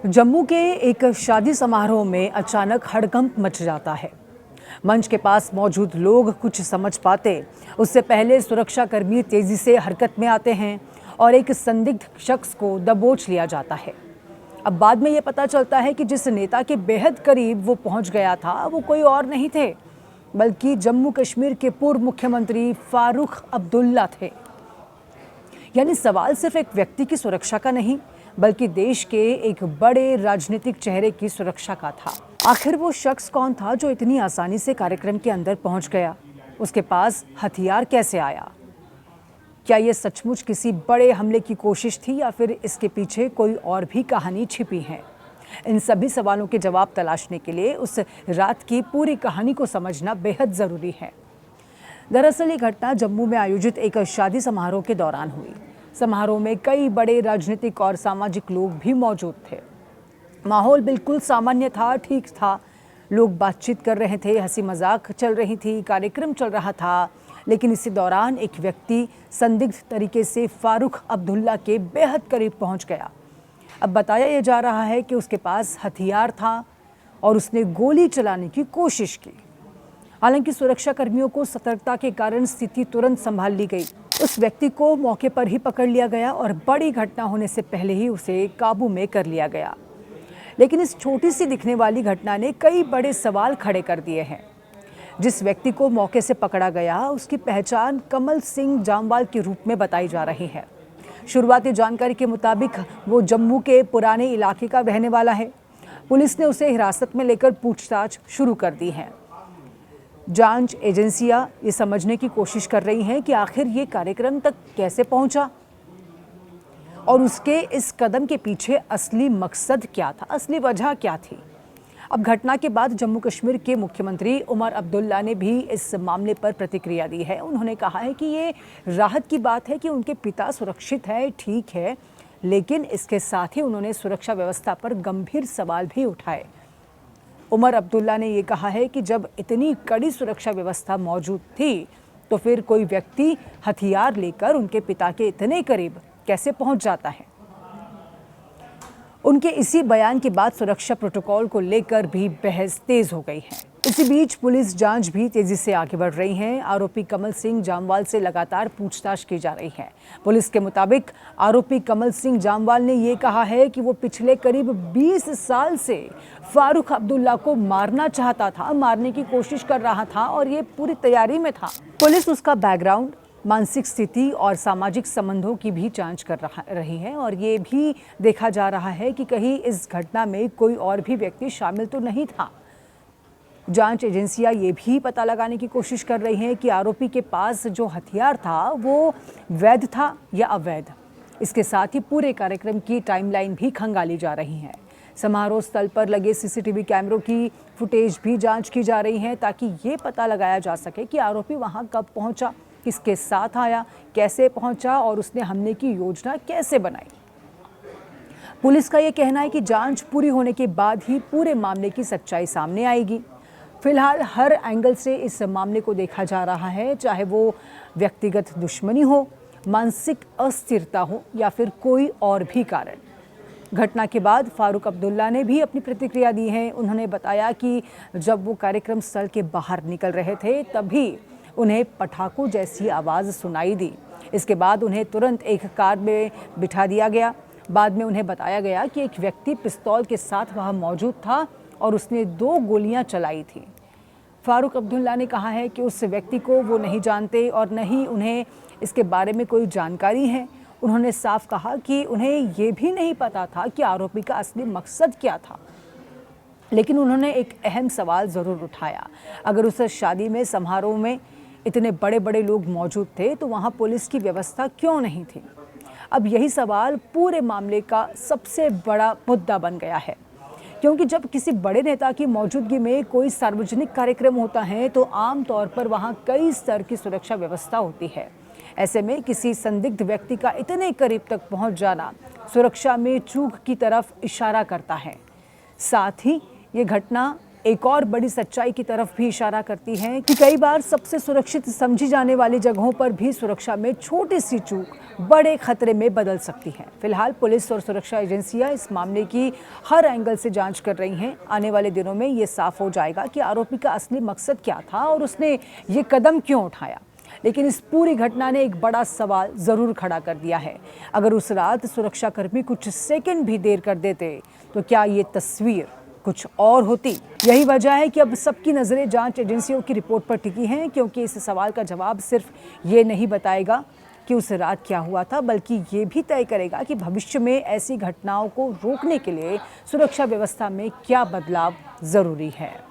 जम्मू के एक शादी समारोह में अचानक हड़कंप मच जाता है। मंच के पास मौजूद लोग कुछ समझ पाते उससे पहले सुरक्षाकर्मी तेजी से हरकत में आते हैं और एक संदिग्ध शख्स को दबोच लिया जाता है। अब बाद में यह पता चलता है कि जिस नेता के बेहद करीब वो पहुंच गया था वो कोई और नहीं थे बल्कि जम्मू कश्मीर के पूर्व मुख्यमंत्री फारूक अब्दुल्ला थे। यानी सवाल सिर्फ एक व्यक्ति की सुरक्षा का नहीं बल्कि देश के एक बड़े राजनीतिक चेहरे की सुरक्षा का था। आखिर वो शख्स कौन था जो इतनी आसानी से कार्यक्रम के अंदर पहुंच गया? उसके पास हथियार कैसे आया? क्या ये सचमुच किसी बड़े हमले की कोशिश थी या फिर इसके पीछे कोई और भी कहानी छिपी है? इन सभी सवालों के जवाब तलाशने के लिए उस रात की पूरी कहानी को समझना बेहद जरूरी है। दरअसल ये घटना जम्मू में आयोजित एक शादी समारोह के दौरान हुई। समारोह में कई बड़े राजनीतिक और सामाजिक लोग भी मौजूद थे। माहौल बिल्कुल सामान्य था, ठीक था। लोग बातचीत कर रहे थे, हंसी मजाक चल रही थी, कार्यक्रम चल रहा था। लेकिन इसी दौरान एक व्यक्ति संदिग्ध तरीके से फारूक अब्दुल्ला के बेहद करीब पहुंच गया। अब बताया यह जा रहा है कि उसके पास हथियार था और उसने गोली चलाने की कोशिश की। हालांकि सुरक्षा कर्मियों को सतर्कता के कारण स्थिति तुरंत संभाल ली गई। उस व्यक्ति को मौके पर ही पकड़ लिया गया और बड़ी घटना होने से पहले ही उसे काबू में कर लिया गया। लेकिन इस छोटी सी दिखने वाली घटना ने कई बड़े सवाल खड़े कर दिए हैं। जिस व्यक्ति को मौके से पकड़ा गया उसकी पहचान कमल सिंह जामवाल के रूप में बताई जा रही है। शुरुआती जानकारी के मुताबिक वो जम्मू के पुराने इलाके का रहने वाला है। पुलिस ने उसे हिरासत में लेकर पूछताछ शुरू कर दी है। जांच एजेंसियां ये समझने की कोशिश कर रही हैं कि आखिर ये कार्यक्रम तक कैसे पहुंचा और उसके इस कदम के पीछे असली मकसद क्या था, असली वजह क्या थी। अब घटना के बाद जम्मू कश्मीर के मुख्यमंत्री उमर अब्दुल्ला ने भी इस मामले पर प्रतिक्रिया दी है। उन्होंने कहा है कि ये राहत की बात है कि उनके पिता सुरक्षित है, ठीक है, लेकिन इसके साथ ही उन्होंने सुरक्षा व्यवस्था पर गंभीर सवाल भी उठाए। उमर अब्दुल्ला ने ये कहा है कि जब इतनी कड़ी सुरक्षा व्यवस्था मौजूद थी तो फिर कोई व्यक्ति हथियार लेकर उनके पिता के इतने करीब कैसे पहुंच जाता है। उनके इसी बयान के बाद सुरक्षा प्रोटोकॉल को लेकर भी बहस तेज हो गई है। इसी बीच पुलिस जांच भी तेजी से आगे बढ़ रही है। आरोपी कमल सिंह जामवाल से लगातार पूछताछ की जा रही है। पुलिस के मुताबिक आरोपी कमल सिंह जामवाल ने ये कहा है कि वो पिछले करीब 20 साल से फारूक अब्दुल्ला को मारना चाहता था, मारने की कोशिश कर रहा था और ये पूरी तैयारी में था। पुलिस उसका बैकग्राउंड, मानसिक स्थिति और सामाजिक संबंधों की भी जांच कर रही है और ये भी देखा जा रहा है कि कहीं इस घटना में कोई और भी व्यक्ति शामिल तो नहीं था। जांच एजेंसियां ये भी पता लगाने की कोशिश कर रही हैं कि आरोपी के पास जो हथियार था वो वैध था या अवैध। इसके साथ ही पूरे कार्यक्रम की टाइमलाइन भी खंगाली जा रही है। समारोह स्थल पर लगे सीसीटीवी कैमरों की फुटेज भी जांच की जा रही है ताकि ये पता लगाया जा सके कि आरोपी वहां कब पहुंचा, किसके साथ आया, कैसे पहुंचा और उसने हमले की योजना कैसे बनाई। पुलिस का यह कहना है कि जांच पूरी होने के बाद ही पूरे मामले की सच्चाई सामने आएगी। फिलहाल हर एंगल से इस मामले को देखा जा रहा है, चाहे वो व्यक्तिगत दुश्मनी हो, मानसिक अस्थिरता हो या फिर कोई और भी कारण। घटना के बाद फारूक अब्दुल्ला ने भी अपनी प्रतिक्रिया दी है। उन्होंने बताया कि जब वो कार्यक्रम स्थल के बाहर निकल रहे थे तभी उन्हें पटाखों जैसी आवाज़ सुनाई दी। इसके बाद उन्हें तुरंत एक कार में बिठा दिया गया। बाद में उन्हें बताया गया कि एक व्यक्ति पिस्तौल के साथ वहां मौजूद था और उसने 2 गोलियां चलाई थी। फारूक अब्दुल्ला ने कहा है कि उस व्यक्ति को वो नहीं जानते और न ही उन्हें इसके बारे में कोई जानकारी है। उन्होंने साफ कहा कि उन्हें ये भी नहीं पता था कि आरोपी का असली मकसद क्या था। लेकिन उन्होंने एक अहम सवाल ज़रूर उठाया, अगर उस शादी में समारोह में इतने बड़े बड़े लोग मौजूद थे तो वहाँ पुलिस की व्यवस्था क्यों नहीं थी? अब यही सवाल पूरे मामले का सबसे बड़ा मुद्दा बन गया है, क्योंकि जब किसी बड़े नेता की मौजूदगी में कोई सार्वजनिक कार्यक्रम होता है तो आम तौर पर वहाँ कई स्तर की सुरक्षा व्यवस्था होती है। ऐसे में किसी संदिग्ध व्यक्ति का इतने करीब तक पहुँच जाना सुरक्षा में चूक की तरफ इशारा करता है। साथ ही ये घटना एक और बड़ी सच्चाई की तरफ भी इशारा करती हैं कि कई बार सबसे सुरक्षित समझी जाने वाली जगहों पर भी सुरक्षा में छोटी सी चूक बड़े खतरे में बदल सकती है। फिलहाल पुलिस और सुरक्षा एजेंसियां इस मामले की हर एंगल से जांच कर रही हैं। आने वाले दिनों में ये साफ हो जाएगा कि आरोपी का असली मकसद क्या था और उसने ये कदम क्यों उठाया। लेकिन इस पूरी घटना ने एक बड़ा सवाल जरूर खड़ा कर दिया है। अगर उस रात सुरक्षाकर्मी कुछ सेकंड भी देर कर देते तो क्या ये तस्वीर कुछ और होती। यही वजह है कि अब सबकी नजरें जांच एजेंसियों की रिपोर्ट पर टिकी हैं, क्योंकि इस सवाल का जवाब सिर्फ ये नहीं बताएगा कि उस रात क्या हुआ था, बल्कि ये भी तय करेगा कि भविष्य में ऐसी घटनाओं को रोकने के लिए सुरक्षा व्यवस्था में क्या बदलाव जरूरी है।